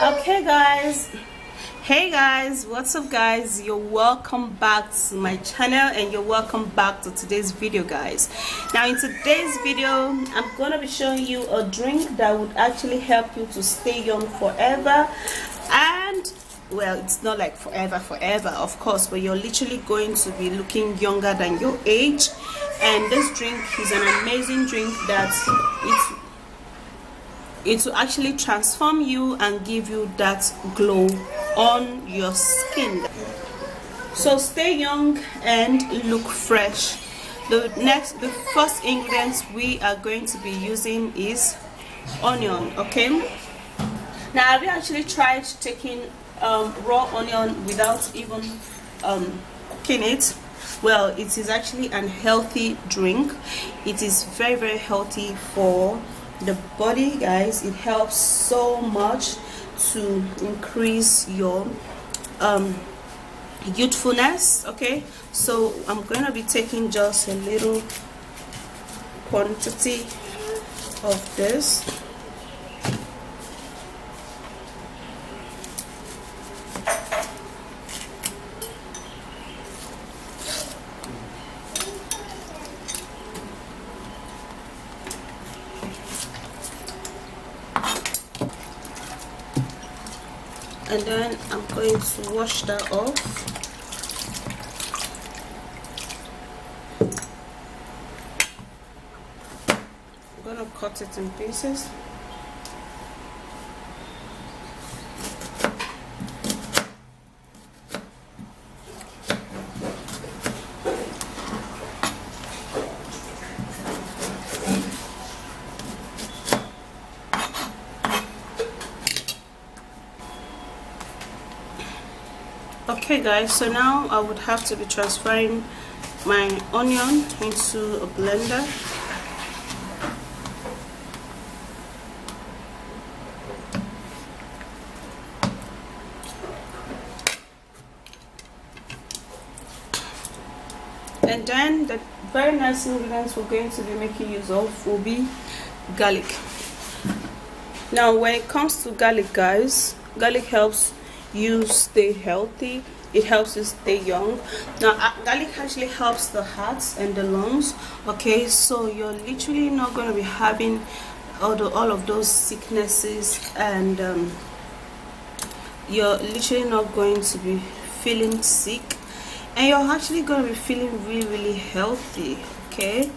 Okay guys, hey guys, what's up guys? You're welcome back to my channel and you're welcome back to today's video guys. Now in today's video I'm gonna be showing you a drink that would actually help you to stay young forever. And well, it's not like forever of course, but you're literally going to be looking younger than your age. And this drink is an amazing drink that it will actually transform you and give you that glow on your skin. So stay young and look fresh. The first ingredient we are going to be using is onion. Okay, now have you actually tried taking raw onion without even cooking it? Well, it is actually an healthy drink. It is very healthy for the body guys. It helps so much to increase your youthfulness. Okay, so I'm gonna be taking just a little quantity of this. And then I'm going to wash that off. I'm going to cut it in pieces. Okay guys, so now I would have to be transferring my onion into a blender. And then the very next ingredients we're going to be making use of will be garlic. Now when it comes to garlic guys, garlic helps you stay healthy. It helps you stay young. Now garlic actually helps the heart and the lungs. Okay, so you're literally not going to be having all of those sicknesses, and you're literally not going to be feeling sick, and you're actually going to be feeling really healthy. Okay,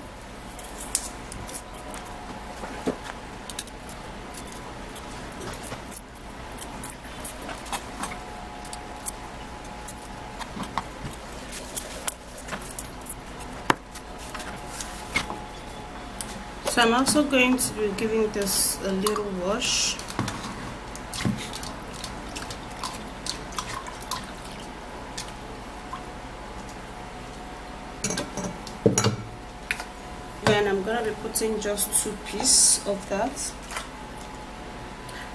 so I'm also going to be giving this a little wash. Then I'm gonna be putting just 2 pieces of that.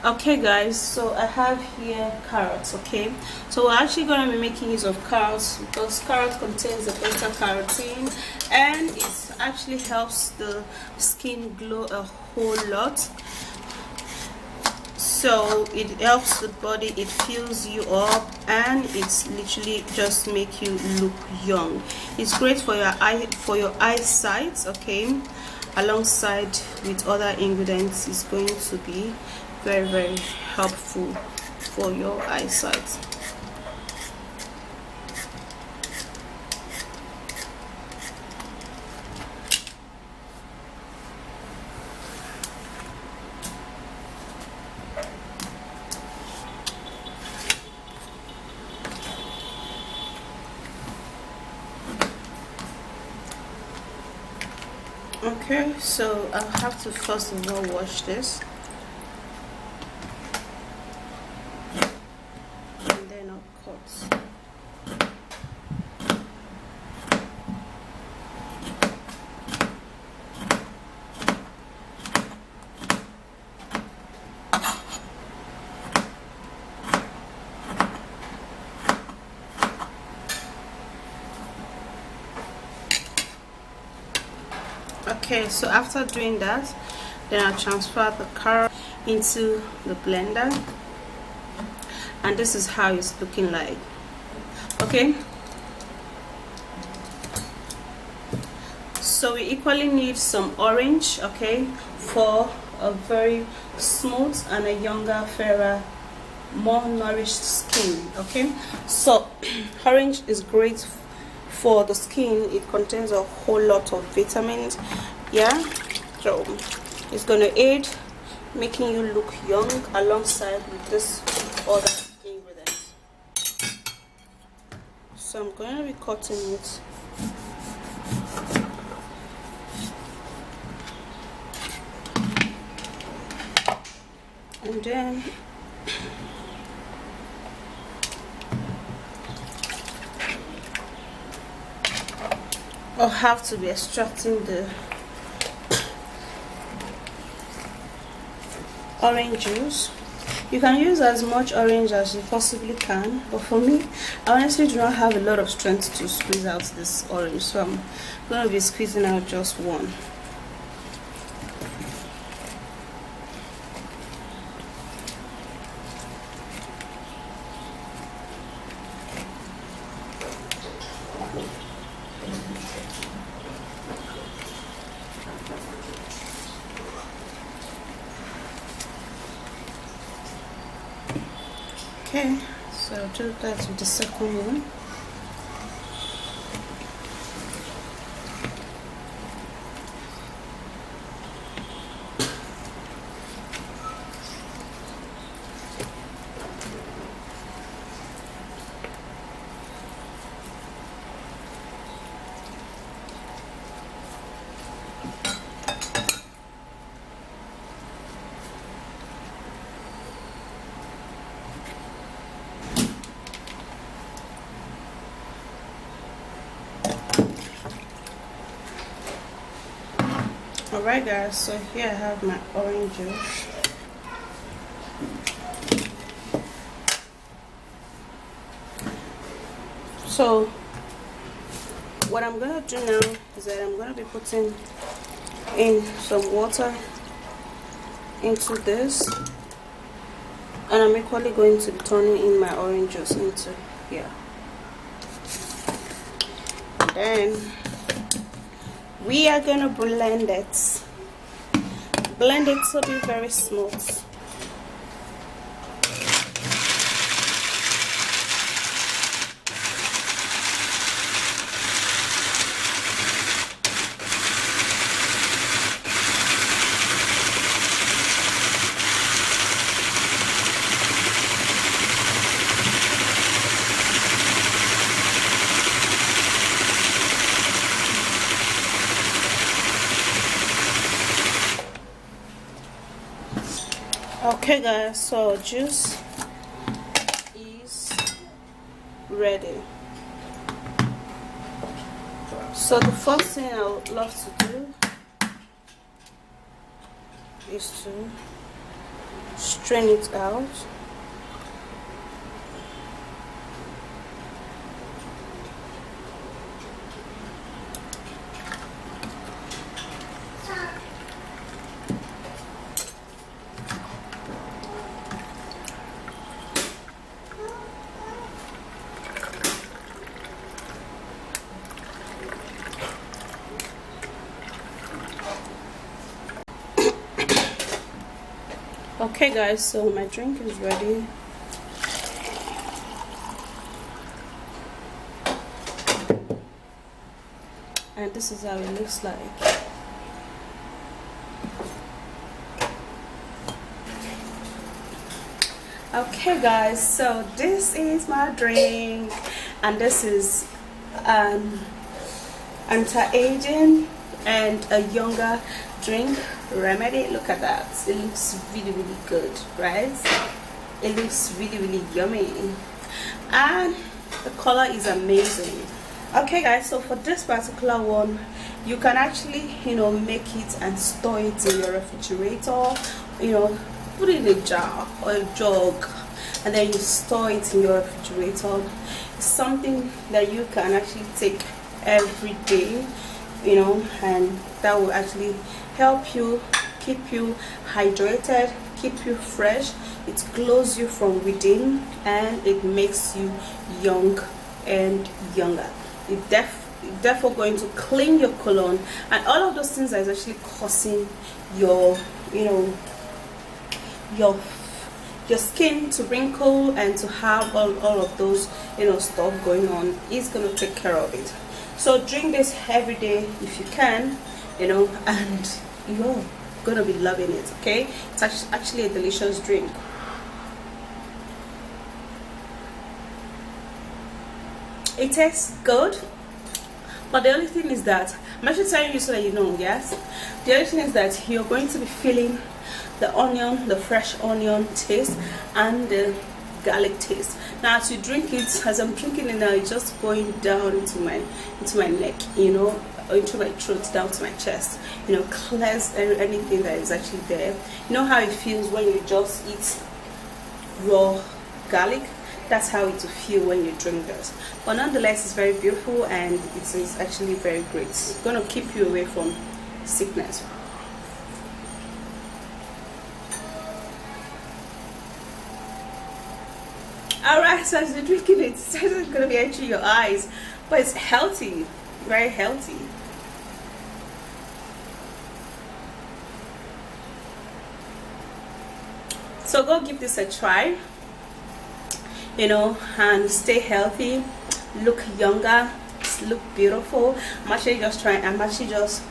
Okay guys, so I have here carrots. Okay, so we're actually going to be making use of carrots because carrot contains the beta carotene, and it actually helps the skin glow a whole lot. So it helps the body, it fills you up, and it's literally just make you look young. It's great for your eyesight. Okay, alongside with other ingredients, it's going to be very helpful for your eyesight. Okay, so I'll have to first of all wash this. Okay, so after doing that, then I'll transfer the carrot into the blender. and this is how it's looking like. Okay, so we equally need some orange, okay, for a very smooth and a younger, fairer, more nourished skin. Okay, so orange is great for the skin. It contains a whole lot of vitamins, yeah, so it's going to aid making you look young alongside with this other ingredients. So I'm going to be cutting it. And then I'll have to be extracting the orange juice. You can use as much orange as you possibly can, but for me, I honestly do not have a lot of strength to squeeze out this orange, so I'm going to be squeezing out just one. Okay, so I'll do that with the second one. Alright guys, so here I have my orange juice. So what I'm going to do now is that I'm going to be putting in some water into this, and I'm equally going to be turning in my orange juice into here. Then we are going to blend it to be very smooth. Okay guys, so juice is ready. So the first thing I would love to do is to strain it out. Okay guys, so my drink is ready. And this is how it looks like. Okay guys, so this is my drink, and this is anti-aging and a younger drink remedy. Look at that, it looks really good, right? It looks really yummy, and the color is amazing. Okay guys, so for this particular one, you can actually, make it and store it in your refrigerator, put it in a jar or a jug, and then you store it in your refrigerator. It's something that you can actually take every day, and that will actually help you keep you hydrated keep you fresh, it glows you from within, and it makes you young and younger. It therefore going to clean your colon and all of those things that is actually causing your your skin to wrinkle and to have all of those stuff going on. Is going to take care of it. So drink this every day if you can, and you're gonna be loving it. Okay, it's actually a delicious drink. It tastes good, but the only thing is that I'm actually telling you so that you know. Yes, the only thing is that you're going to be feeling the onion, the fresh onion taste, and the garlic taste. Now as you drink it, as I'm drinking it now, it's just going down into my neck, into my throat, down to my chest, clears anything that is actually there. You know how it feels when you just eat raw garlic? That's how it will feel when you drink this. But nonetheless, it's very beautiful and it is actually very great. It's going to keep you away from sickness. Alright, so as you're drinking it, it's going to be entering your eyes, but it's healthy, very healthy. So go give this a try, and stay healthy, look younger, look beautiful. I'm actually just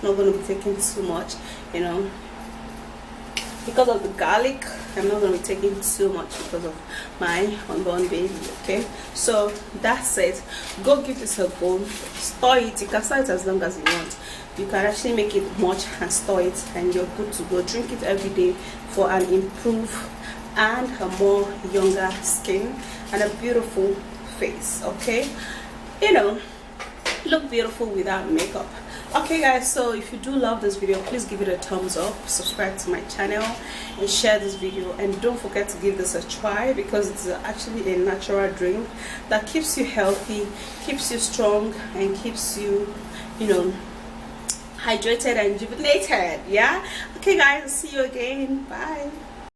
not going to be taking too much, because of the garlic. I'm not going to be taking too much because of my unborn baby. Okay, so that's it. Go give this a go, store it. You can store it as long as you want. You can actually make it much and store it, and you're good to go. Drink it every day for an improved and a more younger skin and a beautiful face. Okay, look beautiful without makeup. Okay guys, so if you do love this video, please give it a thumbs up, subscribe to my channel, and share this video. And don't forget to give this a try, because it's actually a natural drink that keeps you healthy, keeps you strong, and keeps you hydrated and rejuvenated. Yeah, okay guys, see you again. Bye.